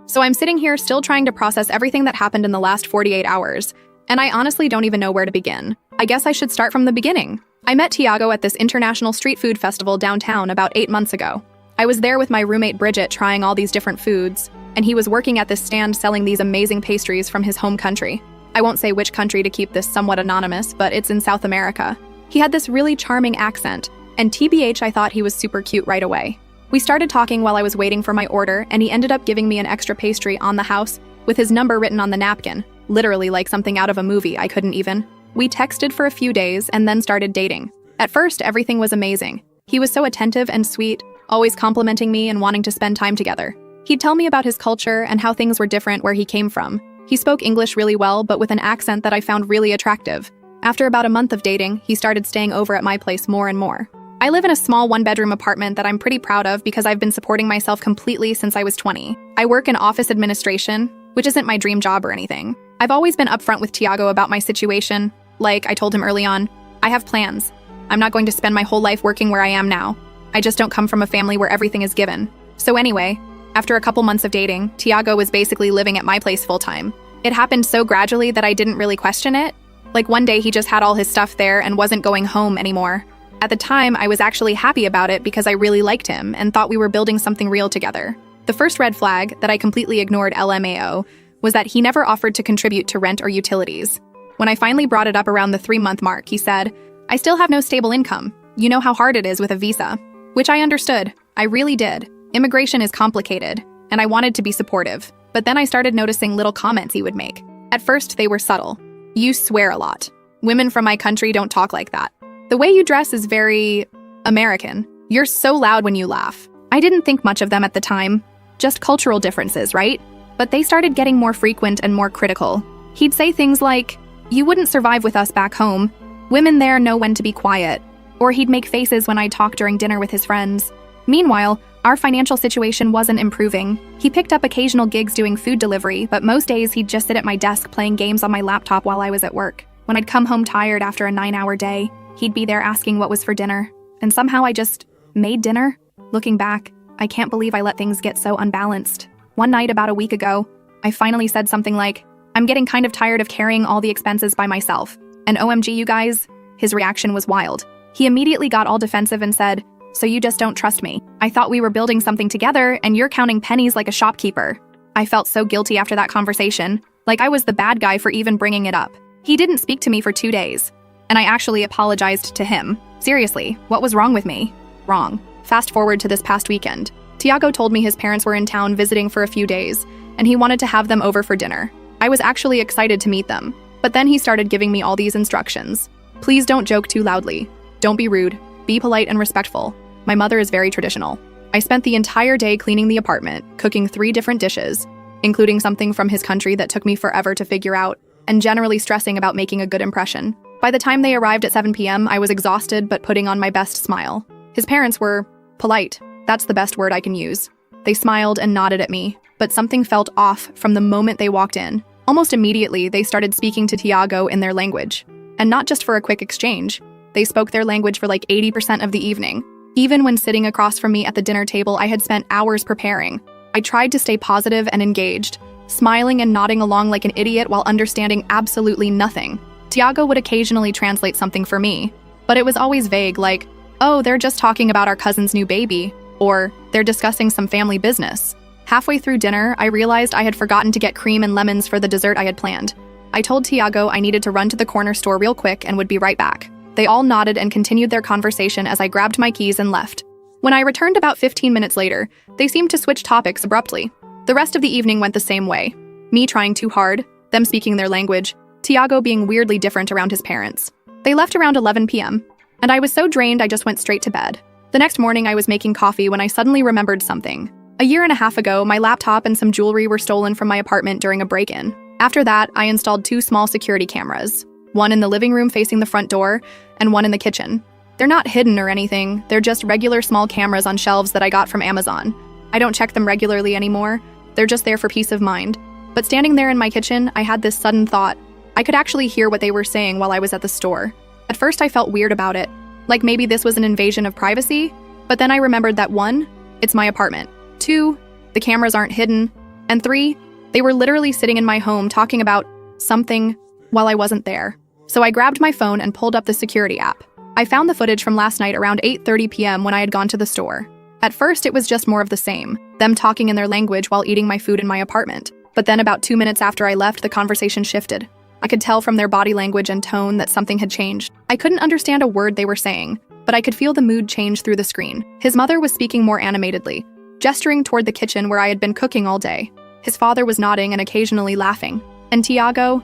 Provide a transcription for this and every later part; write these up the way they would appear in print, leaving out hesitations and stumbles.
So I'm sitting here still trying to process everything that happened in the last 48 hours, and I honestly don't even know where to begin. I guess I should start from the beginning. I met Tiago at this international street food festival downtown about 8 months ago. I was there with my roommate Bridget trying all these different foods, and he was working at this stand selling these amazing pastries from his home country. I won't say which country to keep this somewhat anonymous, but it's in South America. He had this really charming accent, and TBH, I thought he was super cute right away. We started talking while I was waiting for my order, and he ended up giving me an extra pastry on the house with his number written on the napkin, literally like something out of a movie. I couldn't even. We texted for a few days and then started dating. At first, everything was amazing. He was so attentive and sweet, always complimenting me and wanting to spend time together. He'd tell me about his culture and how things were different where he came from. He spoke English really well, but with an accent that I found really attractive. After about a month of dating, he started staying over at my place more and more. I live in a small one-bedroom apartment that I'm pretty proud of because I've been supporting myself completely since I was 20. I work in office administration, which isn't my dream job or anything. I've always been upfront with Tiago about my situation. Like, I told him early on, I have plans. I'm not going to spend my whole life working where I am now. I just don't come from a family where everything is given. So anyway, after a couple months of dating, Tiago was basically living at my place full-time. It happened so gradually that I didn't really question it. Like one day he just had all his stuff there and wasn't going home anymore. At the time, I was actually happy about it because I really liked him and thought we were building something real together. The first red flag, that I completely ignored LMAO, was that he never offered to contribute to rent or utilities. When I finally brought it up around the 3-month mark, he said, I still have no stable income. You know how hard it is with a visa. Which I understood. I really did. Immigration is complicated, and I wanted to be supportive. But then I started noticing little comments he would make. At first, they were subtle. You swear a lot. Women from my country don't talk like that. The way you dress is very American. You're so loud when you laugh. I didn't think much of them at the time. Just cultural differences, right? But they started getting more frequent and more critical. He'd say things like, you wouldn't survive with us back home. Women there know when to be quiet. Or he'd make faces when I talked during dinner with his friends. Meanwhile, our financial situation wasn't improving. He picked up occasional gigs doing food delivery, but most days he'd just sit at my desk playing games on my laptop while I was at work. When I'd come home tired after a 9-hour day, he'd be there asking what was for dinner. And somehow I just made dinner. Looking back, I can't believe I let things get so unbalanced. One night about a week ago, I finally said something like, I'm getting kind of tired of carrying all the expenses by myself. And OMG, you guys, his reaction was wild. He immediately got all defensive and said, so you just don't trust me. I thought we were building something together and you're counting pennies like a shopkeeper. I felt so guilty after that conversation, like I was the bad guy for even bringing it up. He didn't speak to me for 2 days, and I actually apologized to him. Seriously, what was wrong with me? Wrong. Fast forward to this past weekend. Tiago told me his parents were in town visiting for a few days, and he wanted to have them over for dinner. I was actually excited to meet them, but then he started giving me all these instructions. Please don't joke too loudly. Don't be rude. Be polite and respectful. My mother is very traditional. I spent the entire day cleaning the apartment, cooking 3 different dishes, including something from his country that took me forever to figure out, and generally stressing about making a good impression. By the time they arrived at 7 p.m., I was exhausted but putting on my best smile. His parents were polite. That's the best word I can use. They smiled and nodded at me, but something felt off from the moment they walked in. Almost immediately, they started speaking to Tiago in their language. And not just for a quick exchange. They spoke their language for like 80% of the evening. Even when sitting across from me at the dinner table, I had spent hours preparing. I tried to stay positive and engaged, smiling and nodding along like an idiot while understanding absolutely nothing. Tiago would occasionally translate something for me, but it was always vague, like, oh, they're just talking about our cousin's new baby, or they're discussing some family business. Halfway through dinner, I realized I had forgotten to get cream and lemons for the dessert I had planned. I told Tiago I needed to run to the corner store real quick and would be right back. They all nodded and continued their conversation as I grabbed my keys and left. When I returned about 15 minutes later, they seemed to switch topics abruptly. The rest of the evening went the same way. Me trying too hard, them speaking their language, Tiago being weirdly different around his parents. They left around 11 p.m., and I was so drained I just went straight to bed. The next morning I was making coffee when I suddenly remembered something. A year and a half ago, my laptop and some jewelry were stolen from my apartment during a break-in. After that, I installed 2 small security cameras, one in the living room facing the front door, and one in the kitchen. They're not hidden or anything, they're just regular small cameras on shelves that I got from Amazon. I don't check them regularly anymore, they're just there for peace of mind. But standing there in my kitchen, I had this sudden thought. I could actually hear what they were saying while I was at the store. At first I felt weird about it, like maybe this was an invasion of privacy, but then I remembered that 1, it's my apartment. 2, the cameras aren't hidden. And 3, they were literally sitting in my home talking about something while I wasn't there. So I grabbed my phone and pulled up the security app. I found the footage from last night around 8:30 p.m. when I had gone to the store. At first, it was just more of the same, them talking in their language while eating my food in my apartment. But then about 2 minutes after I left, the conversation shifted. I could tell from their body language and tone that something had changed. I couldn't understand a word they were saying, but I could feel the mood change through the screen. His mother was speaking more animatedly, gesturing toward the kitchen where I had been cooking all day. His father was nodding and occasionally laughing. And Tiago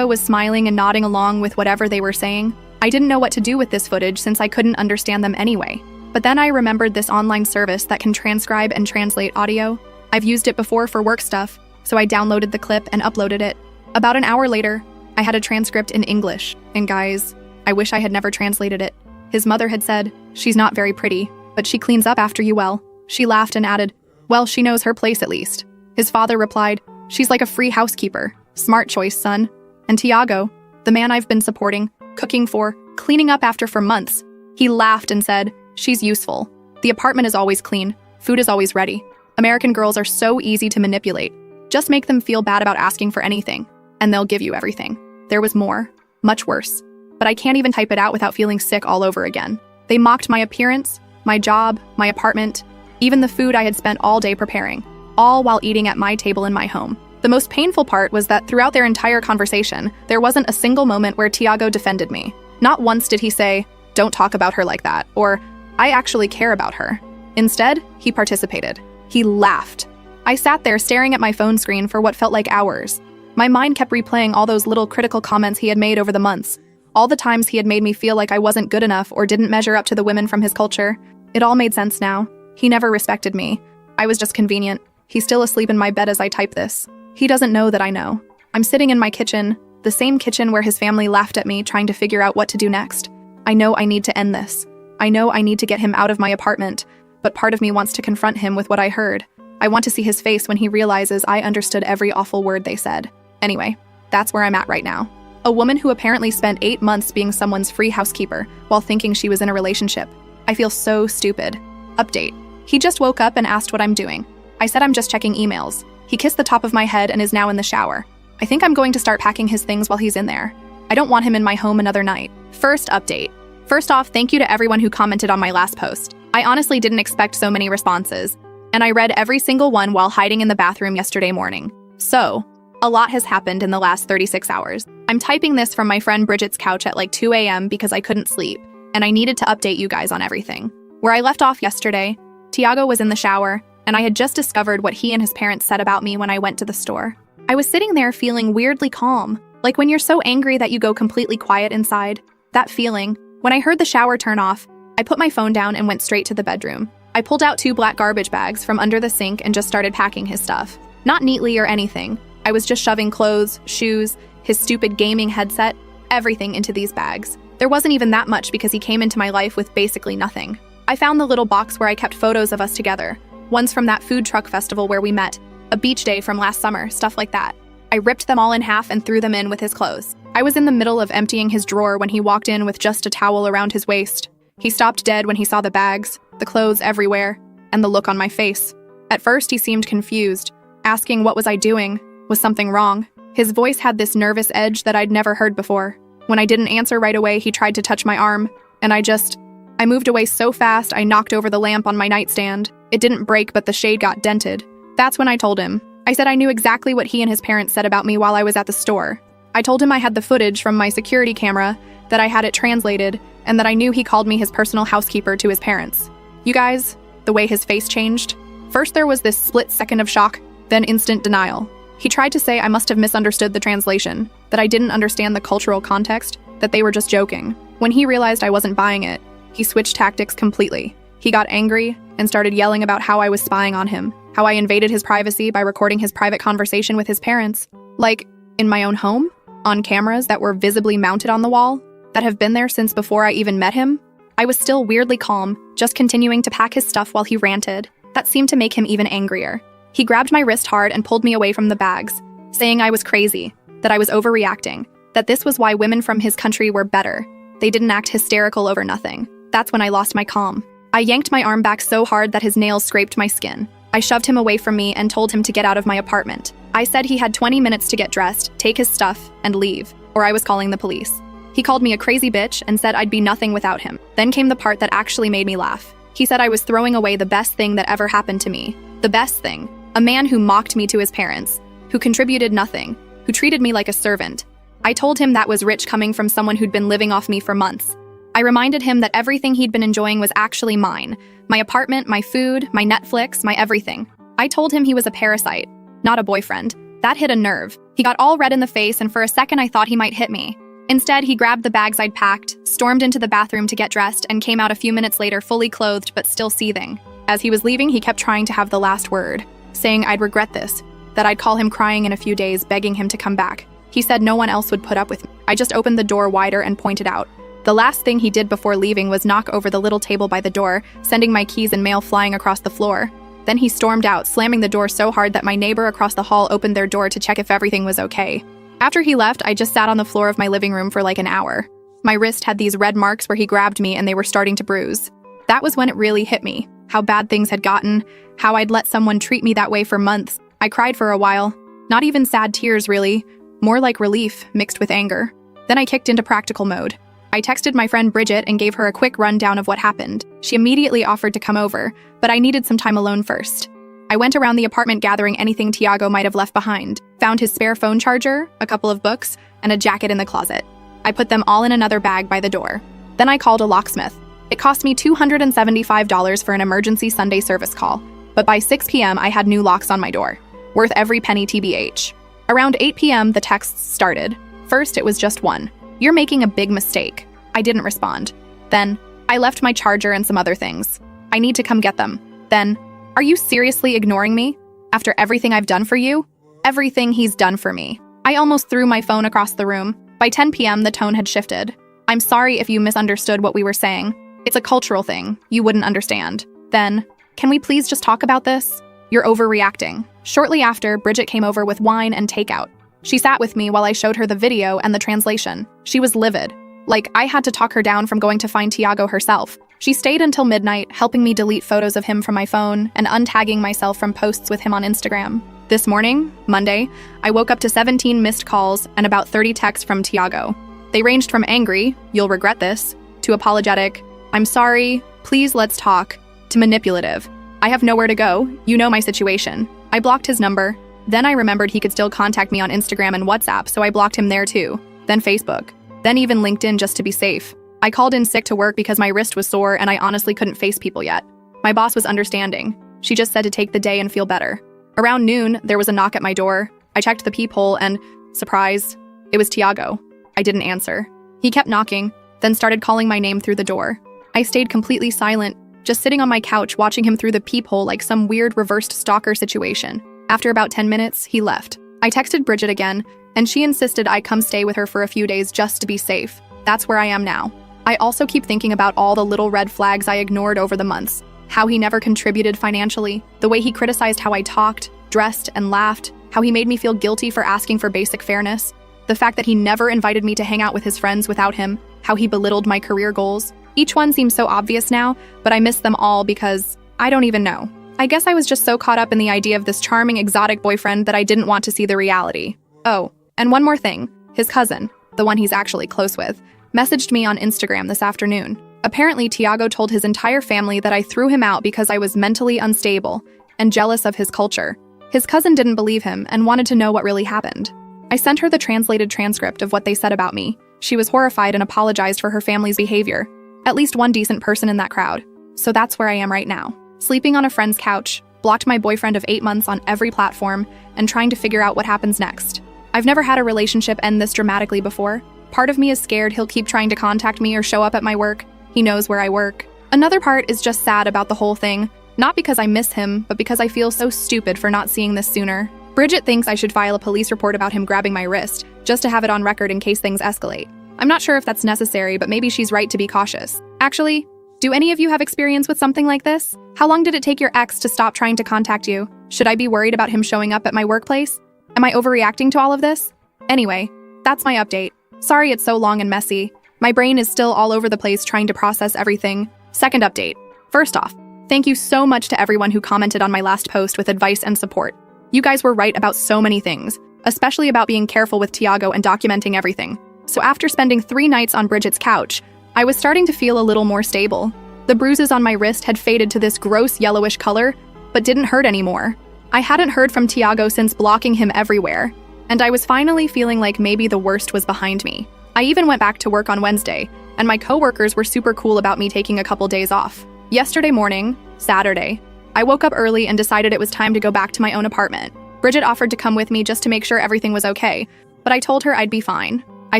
was smiling and nodding along with whatever they were saying. I didn't know what to do with this footage since I couldn't understand them anyway. But then I remembered this online service that can transcribe and translate audio. I've used it before for work stuff, so I downloaded the clip and uploaded it. About an hour later, I had a transcript in English, and guys, I wish I had never translated it. His mother had said, "She's not very pretty, but she cleans up after you well." She laughed and added, "Well, she knows her place at least." His father replied, "She's like a free housekeeper. Smart choice, son." And Tiago, the man I've been supporting, cooking for, cleaning up after for months, he laughed and said, "She's useful. The apartment is always clean. Food is always ready. American girls are so easy to manipulate. Just make them feel bad about asking for anything, and they'll give you everything." There was more, much worse. But I can't even type it out without feeling sick all over again. They mocked my appearance, my job, my apartment, even the food I had spent all day preparing, all while eating at my table in my home. The most painful part was that throughout their entire conversation, there wasn't a single moment where Tiago defended me. Not once did he say, "Don't talk about her like that," or "I actually care about her." Instead, he participated. He laughed. I sat there staring at my phone screen for what felt like hours. My mind kept replaying all those little critical comments he had made over the months, all the times he had made me feel like I wasn't good enough or didn't measure up to the women from his culture. It all made sense now. He never respected me. I was just convenient. He's still asleep in my bed as I type this. He doesn't know that I know. I'm sitting in my kitchen, the same kitchen where his family laughed at me trying to figure out what to do next. I know I need to end this. I know I need to get him out of my apartment, but part of me wants to confront him with what I heard. I want to see his face when he realizes I understood every awful word they said. Anyway, that's where I'm at right now. A woman who apparently spent 8 months being someone's free housekeeper while thinking she was in a relationship. I feel so stupid. Update. He just woke up and asked what I'm doing. I said I'm just checking emails. He kissed the top of my head and is now in the shower. I think I'm going to start packing his things while he's in there. I don't want him in my home another night. First update. First off, thank you to everyone who commented on my last post. I honestly didn't expect so many responses, and I read every single one while hiding in the bathroom yesterday morning. So, a lot has happened in the last 36 hours. I'm typing this from my friend Bridget's couch at like 2 a.m. because I couldn't sleep, and I needed to update you guys on everything. Where I left off yesterday, Tiago was in the shower, and I had just discovered what he and his parents said about me when I went to the store. I was sitting there feeling weirdly calm, like when you're so angry that you go completely quiet inside. That feeling. When I heard the shower turn off, I put my phone down and went straight to the bedroom. I pulled out 2 black garbage bags from under the sink and just started packing his stuff. Not neatly or anything. I was just shoving clothes, shoes, his stupid gaming headset, everything into these bags. There wasn't even that much because he came into my life with basically nothing. I found the little box where I kept photos of us together. One's from that food truck festival where we met, a beach day from last summer, stuff like that. I ripped them all in half and threw them in with his clothes. I was in the middle of emptying his drawer when he walked in with just a towel around his waist. He stopped dead when he saw the bags, the clothes everywhere, and the look on my face. At first, he seemed confused, asking what was I doing? Was something wrong? His voice had this nervous edge that I'd never heard before. When I didn't answer right away, he tried to touch my arm, and I moved away so fast I knocked over the lamp on my nightstand. It didn't break, but the shade got dented. That's when I told him. I said I knew exactly what he and his parents said about me while I was at the store. I told him I had the footage from my security camera, that I had it translated, and that I knew he called me his personal housekeeper to his parents. You guys, the way his face changed. First there was this split second of shock, then instant denial. He tried to say I must have misunderstood the translation, that I didn't understand the cultural context, that they were just joking. When he realized I wasn't buying it, he switched tactics completely. He got angry and started yelling about how I was spying on him, how I invaded his privacy by recording his private conversation with his parents. Like, in my own home? On cameras that were visibly mounted on the wall? That have been there since before I even met him? I was still weirdly calm, just continuing to pack his stuff while he ranted. That seemed to make him even angrier. He grabbed my wrist hard and pulled me away from the bags, saying I was crazy, that I was overreacting, that this was why women from his country were better. They didn't act hysterical over nothing. That's when I lost my calm. I yanked my arm back so hard that his nails scraped my skin. I shoved him away from me and told him to get out of my apartment. I said he had 20 minutes to get dressed, take his stuff, and leave, or I was calling the police. He called me a crazy bitch and said I'd be nothing without him. Then came the part that actually made me laugh. He said I was throwing away the best thing that ever happened to me. The best thing. A man who mocked me to his parents, who contributed nothing, who treated me like a servant. I told him that was rich coming from someone who'd been living off me for months. I reminded him that everything he'd been enjoying was actually mine. My apartment, my food, my Netflix, my everything. I told him he was a parasite, not a boyfriend. That hit a nerve. He got all red in the face, and for a second I thought he might hit me. Instead, he grabbed the bags I'd packed, stormed into the bathroom to get dressed, and came out a few minutes later fully clothed but still seething. As he was leaving, he kept trying to have the last word, saying I'd regret this, that I'd call him crying in a few days, begging him to come back. He said no one else would put up with me. I just opened the door wider and pointed out. The last thing he did before leaving was knock over the little table by the door, sending my keys and mail flying across the floor. Then he stormed out, slamming the door so hard that my neighbor across the hall opened their door to check if everything was okay. After he left, I just sat on the floor of my living room for like an hour. My wrist had these red marks where he grabbed me and they were starting to bruise. That was when it really hit me, how bad things had gotten, how I'd let someone treat me that way for months. I cried for a while. Not even sad tears, really. More like relief, mixed with anger. Then I kicked into practical mode. I texted my friend Bridget and gave her a quick rundown of what happened. She immediately offered to come over, but I needed some time alone first. I went around the apartment gathering anything Tiago might have left behind, found his spare phone charger, a couple of books, and a jacket in the closet. I put them all in another bag by the door. Then I called a locksmith. It cost me $275 for an emergency Sunday service call, but by 6 p.m. I had new locks on my door, worth every penny TBH. Around 8 p.m. the texts started. First, it was just one. You're making a big mistake. I didn't respond. Then, I left my charger and some other things. I need to come get them. Then, are you seriously ignoring me? After everything I've done for you? Everything he's done for me. I almost threw my phone across the room. By 10 p.m. the tone had shifted. I'm sorry if you misunderstood what we were saying. It's a cultural thing. You wouldn't understand. Then, can we please just talk about this? You're overreacting. Shortly after, Bridget came over with wine and takeout. She sat with me while I showed her the video and the translation. She was livid. Like, I had to talk her down from going to find Tiago herself. She stayed until midnight, helping me delete photos of him from my phone and untagging myself from posts with him on Instagram. This morning, Monday, I woke up to 17 missed calls and about 30 texts from Tiago. They ranged from angry, you'll regret this, to apologetic, I'm sorry, please let's talk, to manipulative. I have nowhere to go, you know my situation. I blocked his number. Then I remembered he could still contact me on Instagram and WhatsApp, so I blocked him there too. Then Facebook. Then even LinkedIn just to be safe. I called in sick to work because my wrist was sore and I honestly couldn't face people yet. My boss was understanding. She just said to take the day and feel better. Around noon, there was a knock at my door. I checked the peephole and, surprise, it was Tiago. I didn't answer. He kept knocking, then started calling my name through the door. I stayed completely silent, just sitting on my couch watching him through the peephole like some weird reversed stalker situation. After about 10 minutes, he left. I texted Bridget again, and she insisted I come stay with her for a few days just to be safe. That's where I am now. I also keep thinking about all the little red flags I ignored over the months. How he never contributed financially, the way he criticized how I talked, dressed, and laughed, how he made me feel guilty for asking for basic fairness, the fact that he never invited me to hang out with his friends without him, how he belittled my career goals. Each one seems so obvious now, but I miss them all because I don't even know. I guess I was just so caught up in the idea of this charming, exotic boyfriend that I didn't want to see the reality. Oh, and one more thing. His cousin, the one he's actually close with, messaged me on Instagram this afternoon. Apparently, Tiago told his entire family that I threw him out because I was mentally unstable and jealous of his culture. His cousin didn't believe him and wanted to know what really happened. I sent her the translated transcript of what they said about me. She was horrified and apologized for her family's behavior. At least one decent person in that crowd. So that's where I am right now. Sleeping on a friend's couch, blocked my boyfriend of 8 months on every platform, and trying to figure out what happens next. I've never had a relationship end this dramatically before. Part of me is scared he'll keep trying to contact me or show up at my work. He knows where I work. Another part is just sad about the whole thing. Not because I miss him, but because I feel so stupid for not seeing this sooner. Bridget thinks I should file a police report about him grabbing my wrist, just to have it on record in case things escalate. I'm not sure if that's necessary, but maybe she's right to be cautious. Actually, do any of you have experience with something like this? How long did it take your ex to stop trying to contact you? Should I be worried about him showing up at my workplace? Am I overreacting to all of this? Anyway, that's my update. Sorry it's so long and messy. My brain is still all over the place trying to process everything. Second update. First off, Thank you so much to everyone who commented on my last post with advice and support. You guys were right about so many things, especially about being careful with Tiago and documenting everything. So after spending 3 nights on Bridget's couch, I was starting to feel a little more stable. The bruises on my wrist had faded to this gross yellowish color, but didn't hurt anymore. I hadn't heard from Tiago since blocking him everywhere, and I was finally feeling like maybe the worst was behind me. I even went back to work on Wednesday, and my coworkers were super cool about me taking a couple days off. Yesterday morning, Saturday, I woke up early and decided it was time to go back to my own apartment. Bridget offered to come with me just to make sure everything was okay, but I told her I'd be fine. I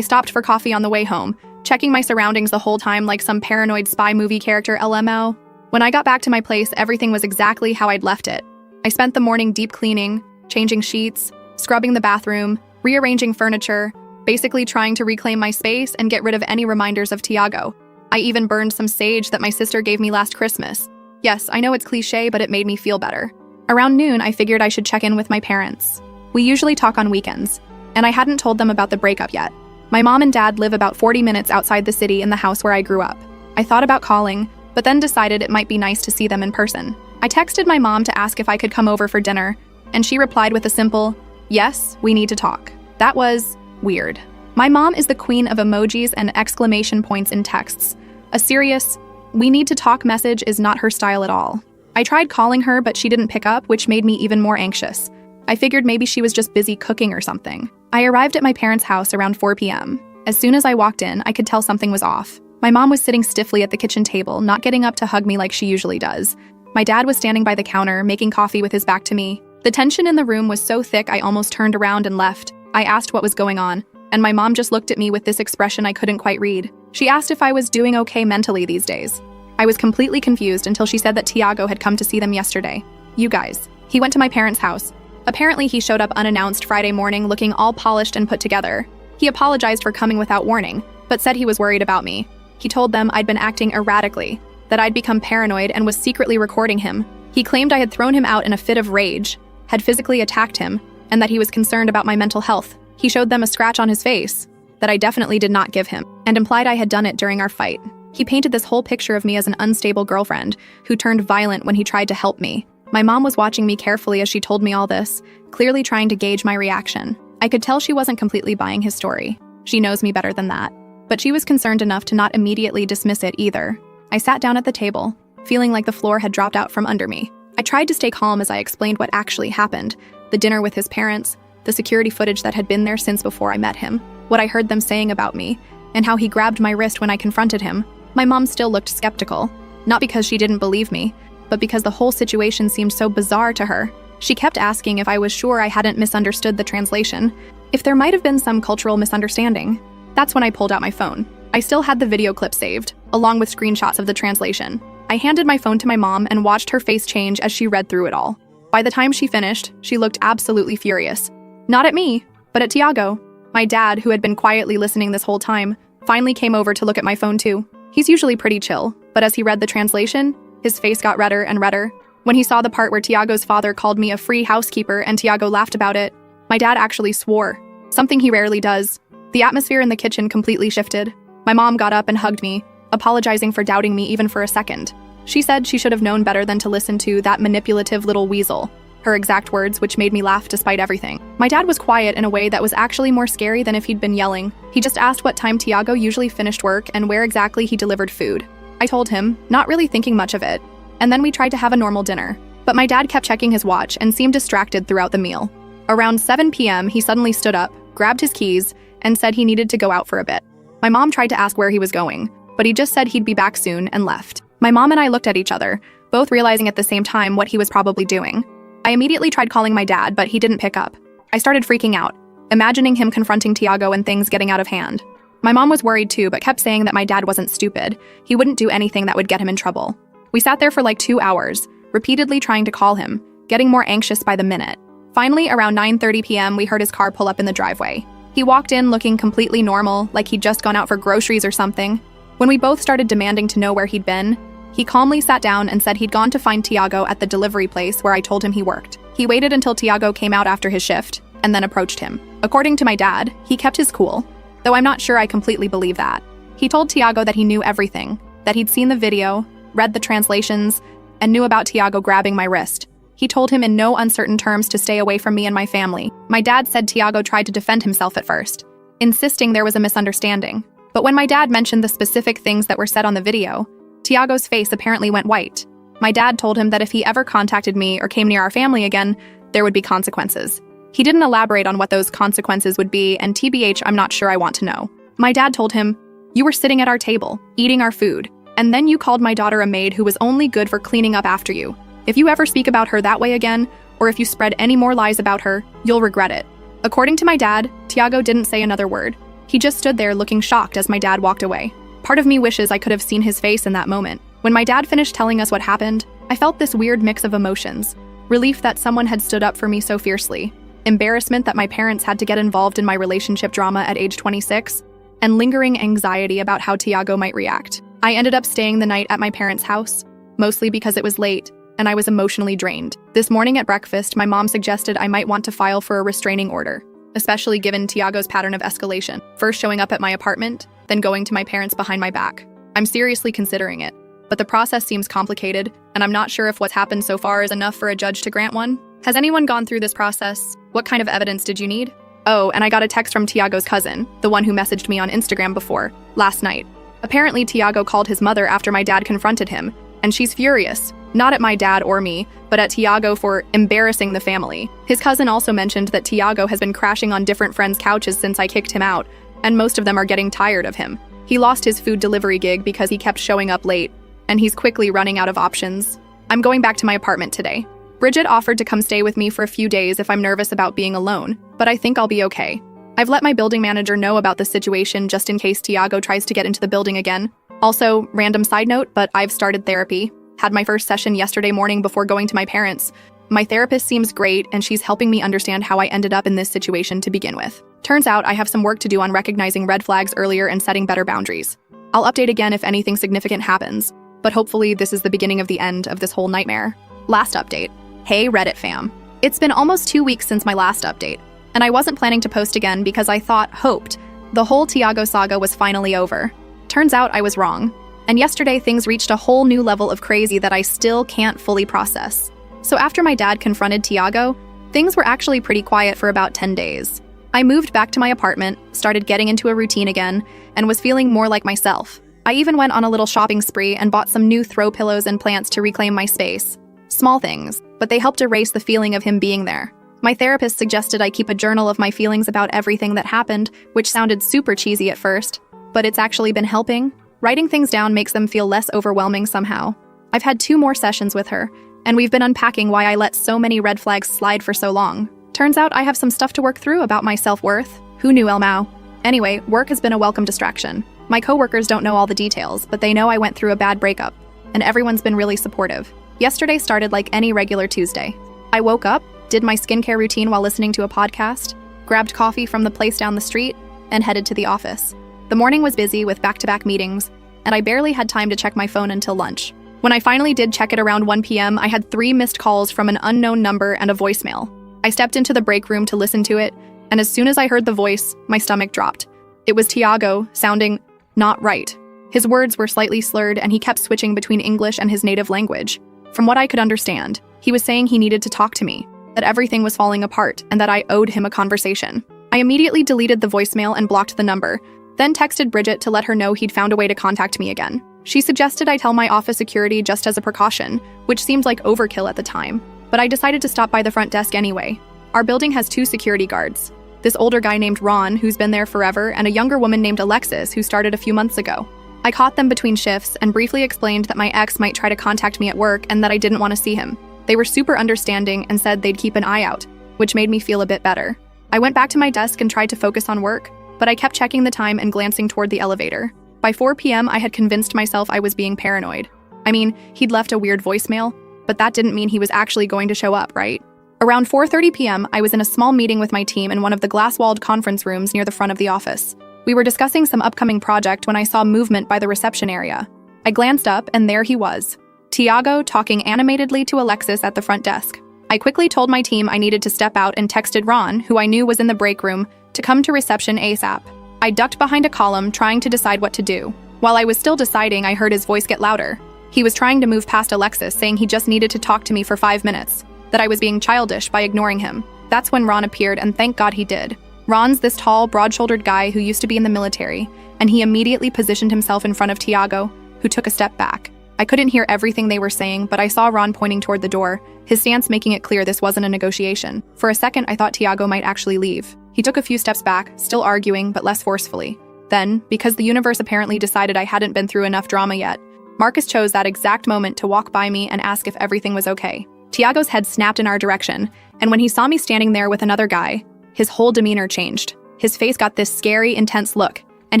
stopped for coffee on the way home, checking my surroundings the whole time like some paranoid spy movie character LMO. When I got back to my place, everything was exactly how I'd left it. I spent the morning deep cleaning, changing sheets, scrubbing the bathroom, rearranging furniture, basically trying to reclaim my space and get rid of any reminders of Tiago. I even burned some sage that my sister gave me last Christmas. Yes, I know it's cliche, but it made me feel better. Around noon, I figured I should check in with my parents. We usually talk on weekends, and I hadn't told them about the breakup yet. My mom and dad live about 40 minutes outside the city in the house where I grew up. I thought about calling, but then decided it might be nice to see them in person. I texted my mom to ask if I could come over for dinner, and she replied with a simple, "Yes, we need to talk." That was weird. My mom is the queen of emojis and exclamation points in texts. A serious, "we need to talk" message is not her style at all. I tried calling her, but she didn't pick up, which made me even more anxious. I figured maybe she was just busy cooking or something. I arrived at my parents' house around 4 p.m. As soon as I walked in, I could tell something was off. My mom was sitting stiffly at the kitchen table, not getting up to hug me like she usually does. My dad was standing by the counter, making coffee with his back to me. The tension in the room was so thick I almost turned around and left. I asked what was going on, and my mom just looked at me with this expression I couldn't quite read. She asked if I was doing okay mentally these days. I was completely confused until she said that Tiago had come to see them yesterday. You guys. He went to my parents' house. Apparently, he showed up unannounced Friday morning looking all polished and put together. He apologized for coming without warning, but said he was worried about me. He told them I'd been acting erratically, that I'd become paranoid and was secretly recording him. He claimed I had thrown him out in a fit of rage, had physically attacked him, and that he was concerned about my mental health. He showed them a scratch on his face that I definitely did not give him, and implied I had done it during our fight. He painted this whole picture of me as an unstable girlfriend who turned violent when he tried to help me. My mom was watching me carefully as she told me all this, clearly trying to gauge my reaction. I could tell she wasn't completely buying his story. She knows me better than that. But she was concerned enough to not immediately dismiss it either. I sat down at the table, feeling like the floor had dropped out from under me. I tried to stay calm as I explained what actually happened, the dinner with his parents, the security footage that had been there since before I met him, what I heard them saying about me, and how he grabbed my wrist when I confronted him. My mom still looked skeptical, not because she didn't believe me, but because the whole situation seemed so bizarre to her. She kept asking if I was sure I hadn't misunderstood the translation, if there might have been some cultural misunderstanding. That's when I pulled out my phone. I still had the video clip saved, along with screenshots of the translation. I handed my phone to my mom and watched her face change as she read through it all. By the time she finished, she looked absolutely furious. Not at me, but at Tiago. My dad, who had been quietly listening this whole time, finally came over to look at my phone too. He's usually pretty chill, but as he read the translation, his face got redder and redder. When he saw the part where Tiago's father called me a free housekeeper and Tiago laughed about it, my dad actually swore, something he rarely does. The atmosphere in the kitchen completely shifted. My mom got up and hugged me, apologizing for doubting me even for a second. She said she should have known better than to listen to that manipulative little weasel, her exact words, which made me laugh despite everything. My dad was quiet in a way that was actually more scary than if he'd been yelling. He just asked what time Tiago usually finished work and where exactly he delivered food. I told him, not really thinking much of it, and then we tried to have a normal dinner. But my dad kept checking his watch and seemed distracted throughout the meal. Around 7 p.m., he suddenly stood up, grabbed his keys, and said he needed to go out for a bit. My mom tried to ask where he was going, but he just said he'd be back soon and left. My mom and I looked at each other, both realizing at the same time what he was probably doing. I immediately tried calling my dad, but he didn't pick up. I started freaking out, imagining him confronting Tiago and things getting out of hand. My mom was worried too, but kept saying that my dad wasn't stupid. He wouldn't do anything that would get him in trouble. We sat there for like 2 hours, repeatedly trying to call him, getting more anxious by the minute. Finally, around 9:30 p.m., we heard his car pull up in the driveway. He walked in looking completely normal, like he'd just gone out for groceries or something. When we both started demanding to know where he'd been, he calmly sat down and said he'd gone to find Tiago at the delivery place where I told him he worked. He waited until Tiago came out after his shift, and then approached him. According to my dad, he kept his cool, though I'm not sure I completely believe that. He told Tiago that he knew everything, that he'd seen the video, read the translations, and knew about Tiago grabbing my wrist. He told him in no uncertain terms to stay away from me and my family. My dad said Tiago tried to defend himself at first, insisting there was a misunderstanding. But when my dad mentioned the specific things that were said on the video, Tiago's face apparently went white. My dad told him that if he ever contacted me or came near our family again, there would be consequences. He didn't elaborate on what those consequences would be, and TBH, I'm not sure I want to know. My dad told him, "You were sitting at our table, eating our food, and then you called my daughter a maid who was only good for cleaning up after you. If you ever speak about her that way again, or if you spread any more lies about her, you'll regret it." According to my dad, Tiago didn't say another word. He just stood there looking shocked as my dad walked away. Part of me wishes I could have seen his face in that moment. When my dad finished telling us what happened, I felt this weird mix of emotions. Relief that someone had stood up for me so fiercely, embarrassment that my parents had to get involved in my relationship drama at age 26, and lingering anxiety about how Tiago might react. I ended up staying the night at my parents' house, mostly because it was late, and I was emotionally drained. This morning at breakfast, my mom suggested I might want to file for a restraining order, especially given Tiago's pattern of escalation, first showing up at my apartment, then going to my parents behind my back. I'm seriously considering it, but the process seems complicated, and I'm not sure if what's happened so far is enough for a judge to grant one. Has anyone gone through this process? What kind of evidence did you need? Oh, and I got a text from Tiago's cousin, the one who messaged me on Instagram before, last night. Apparently, Tiago called his mother after my dad confronted him, and she's furious. Not at my dad or me, but at Tiago for embarrassing the family. His cousin also mentioned that Tiago has been crashing on different friends' couches since I kicked him out, and most of them are getting tired of him. He lost his food delivery gig because he kept showing up late, and he's quickly running out of options. I'm going back to my apartment today. Bridget offered to come stay with me for a few days if I'm nervous about being alone, but I think I'll be okay. I've let my building manager know about the situation just in case Tiago tries to get into the building again. Also, random side note, but I've started therapy. Had my first session yesterday morning before going to my parents. My therapist seems great, and she's helping me understand how I ended up in this situation to begin with. Turns out I have some work to do on recognizing red flags earlier and setting better boundaries. I'll update again if anything significant happens, but hopefully this is the beginning of the end of this whole nightmare. Last update. Hey Reddit fam. It's been almost 2 weeks since my last update, and I wasn't planning to post again because I hoped, the whole Tiago saga was finally over. Turns out I was wrong. And yesterday, things reached a whole new level of crazy that I still can't fully process. So after my dad confronted Tiago, things were actually pretty quiet for about 10 days. I moved back to my apartment, started getting into a routine again, and was feeling more like myself. I even went on a little shopping spree and bought some new throw pillows and plants to reclaim my space. Small things, but they helped erase the feeling of him being there. My therapist suggested I keep a journal of my feelings about everything that happened, which sounded super cheesy at first, but it's actually been helping. Writing things down makes them feel less overwhelming somehow. I've had 2 more sessions with her, and we've been unpacking why I let so many red flags slide for so long. Turns out I have some stuff to work through about my self-worth. Who knew, Elmao? Anyway, work has been a welcome distraction. My coworkers don't know all the details, but they know I went through a bad breakup, and everyone's been really supportive. Yesterday started like any regular Tuesday. I woke up, did my skincare routine while listening to a podcast, grabbed coffee from the place down the street, and headed to the office. The morning was busy with back-to-back meetings, and I barely had time to check my phone until lunch. When I finally did check it around 1 p.m., I had 3 missed calls from an unknown number and a voicemail. I stepped into the break room to listen to it, and as soon as I heard the voice, my stomach dropped. It was Tiago, sounding not right. His words were slightly slurred, and he kept switching between English and his native language. From what I could understand, he was saying he needed to talk to me, that everything was falling apart, and that I owed him a conversation. I immediately deleted the voicemail and blocked the number, then texted Bridget to let her know he'd found a way to contact me again. She suggested I tell my office security just as a precaution, which seemed like overkill at the time, but I decided to stop by the front desk anyway. Our building has 2 security guards. This older guy named Ron, who's been there forever, and a younger woman named Alexis, who started a few months ago. I caught them between shifts and briefly explained that my ex might try to contact me at work and that I didn't want to see him. They were super understanding and said they'd keep an eye out, which made me feel a bit better. I went back to my desk and tried to focus on work, but I kept checking the time and glancing toward the elevator. By 4 p.m., I had convinced myself I was being paranoid. I mean, he'd left a weird voicemail, but that didn't mean he was actually going to show up, right? Around 4:30 p.m., I was in a small meeting with my team in one of the glass-walled conference rooms near the front of the office. We were discussing some upcoming project when I saw movement by the reception area. I glanced up, and there he was, Tiago talking animatedly to Alexis at the front desk. I quickly told my team I needed to step out and texted Ron, who I knew was in the break room, to come to reception ASAP. I ducked behind a column, trying to decide what to do. While I was still deciding, I heard his voice get louder. He was trying to move past Alexis, saying he just needed to talk to me for 5 minutes, that I was being childish by ignoring him. That's when Ron appeared, and thank God he did. Ron's this tall, broad-shouldered guy who used to be in the military, and he immediately positioned himself in front of Tiago, who took a step back. I couldn't hear everything they were saying, but I saw Ron pointing toward the door, his stance making it clear this wasn't a negotiation. For a second, I thought Tiago might actually leave. He took a few steps back, still arguing, but less forcefully. Then, because the universe apparently decided I hadn't been through enough drama yet, Marcus chose that exact moment to walk by me and ask if everything was okay. Tiago's head snapped in our direction, and when he saw me standing there with another guy, his whole demeanor changed. His face got this scary, intense look, and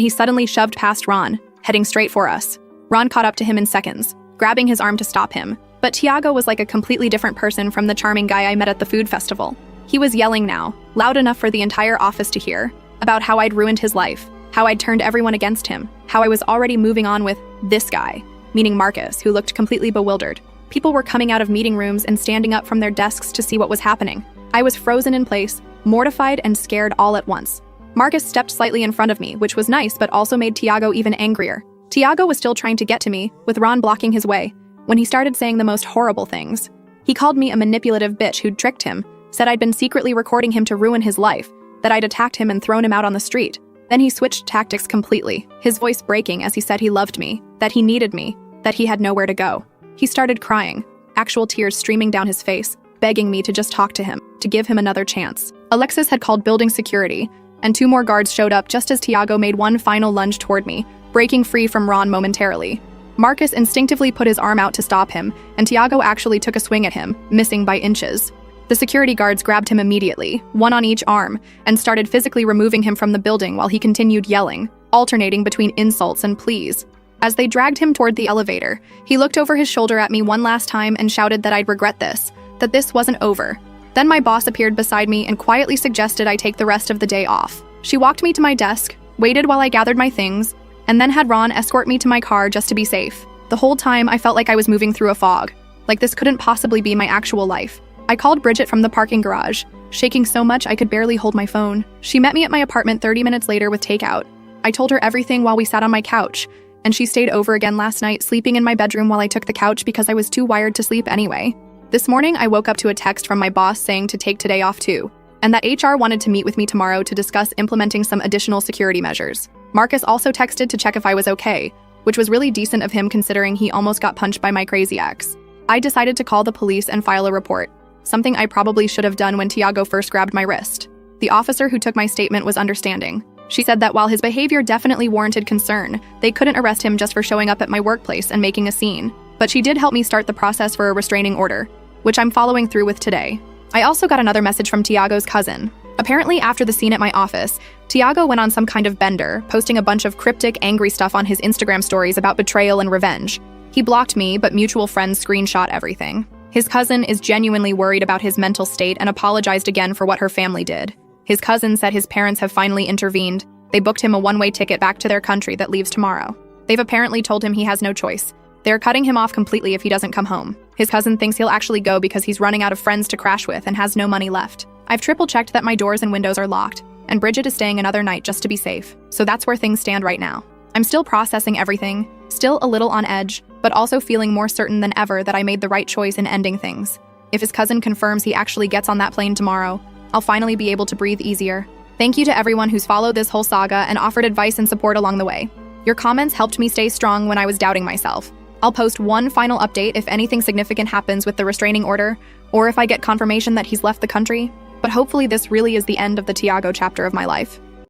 he suddenly shoved past Ron, heading straight for us. Ron caught up to him in seconds, grabbing his arm to stop him. But Tiago was like a completely different person from the charming guy I met at the food festival. He was yelling now, loud enough for the entire office to hear, about how I'd ruined his life, how I'd turned everyone against him, how I was already moving on with this guy, meaning Marcus, who looked completely bewildered. People were coming out of meeting rooms and standing up from their desks to see what was happening. I was frozen in place, mortified and scared all at once. Marcus stepped slightly in front of me, which was nice but also made Tiago even angrier. Tiago was still trying to get to me, with Ron blocking his way, when he started saying the most horrible things. He called me a manipulative bitch who'd tricked him, said I'd been secretly recording him to ruin his life, that I'd attacked him and thrown him out on the street. Then he switched tactics completely, his voice breaking as he said he loved me, that he needed me, that he had nowhere to go. He started crying, actual tears streaming down his face, begging me to just talk to him, to give him another chance. Alexis had called building security, and 2 more guards showed up just as Tiago made one final lunge toward me, breaking free from Ron momentarily. Marcus instinctively put his arm out to stop him, and Tiago actually took a swing at him, missing by inches. The security guards grabbed him immediately, one on each arm, and started physically removing him from the building while he continued yelling, alternating between insults and pleas. As they dragged him toward the elevator, he looked over his shoulder at me one last time and shouted that I'd regret this, that this wasn't over. Then my boss appeared beside me and quietly suggested I take the rest of the day off. She walked me to my desk, waited while I gathered my things, and then had Ron escort me to my car just to be safe. The whole time, I felt like I was moving through a fog, like this couldn't possibly be my actual life. I called Bridget from the parking garage, shaking so much I could barely hold my phone. She met me at my apartment 30 minutes later with takeout. I told her everything while we sat on my couch, and she stayed over again last night, sleeping in my bedroom while I took the couch because I was too wired to sleep anyway. This morning, I woke up to a text from my boss saying to take today off too, and that HR wanted to meet with me tomorrow to discuss implementing some additional security measures. Marcus also texted to check if I was okay, which was really decent of him considering he almost got punched by my crazy ex. I decided to call the police and file a report, something I probably should have done when Tiago first grabbed my wrist. The officer who took my statement was understanding. She said that while his behavior definitely warranted concern, they couldn't arrest him just for showing up at my workplace and making a scene. But she did help me start the process for a restraining order, which I'm following through with today. I also got another message from Tiago's cousin. Apparently, after the scene at my office, Tiago went on some kind of bender, posting a bunch of cryptic, angry stuff on his Instagram stories about betrayal and revenge. He blocked me, but mutual friends screenshot everything. His cousin is genuinely worried about his mental state and apologized again for what her family did. His cousin said his parents have finally intervened. They booked him a one-way ticket back to their country that leaves tomorrow. They've apparently told him he has no choice. They're cutting him off completely if he doesn't come home. His cousin thinks he'll actually go because he's running out of friends to crash with and has no money left. I've triple-checked that my doors and windows are locked, and Bridget is staying another night just to be safe. So that's where things stand right now. I'm still processing everything, still a little on edge, but also feeling more certain than ever that I made the right choice in ending things. If his cousin confirms he actually gets on that plane tomorrow, I'll finally be able to breathe easier. Thank you to everyone who's followed this whole saga and offered advice and support along the way. Your comments helped me stay strong when I was doubting myself. I'll post one final update if anything significant happens with the restraining order, or if I get confirmation that he's left the country. But hopefully this really is the end of the Tiago chapter of my life.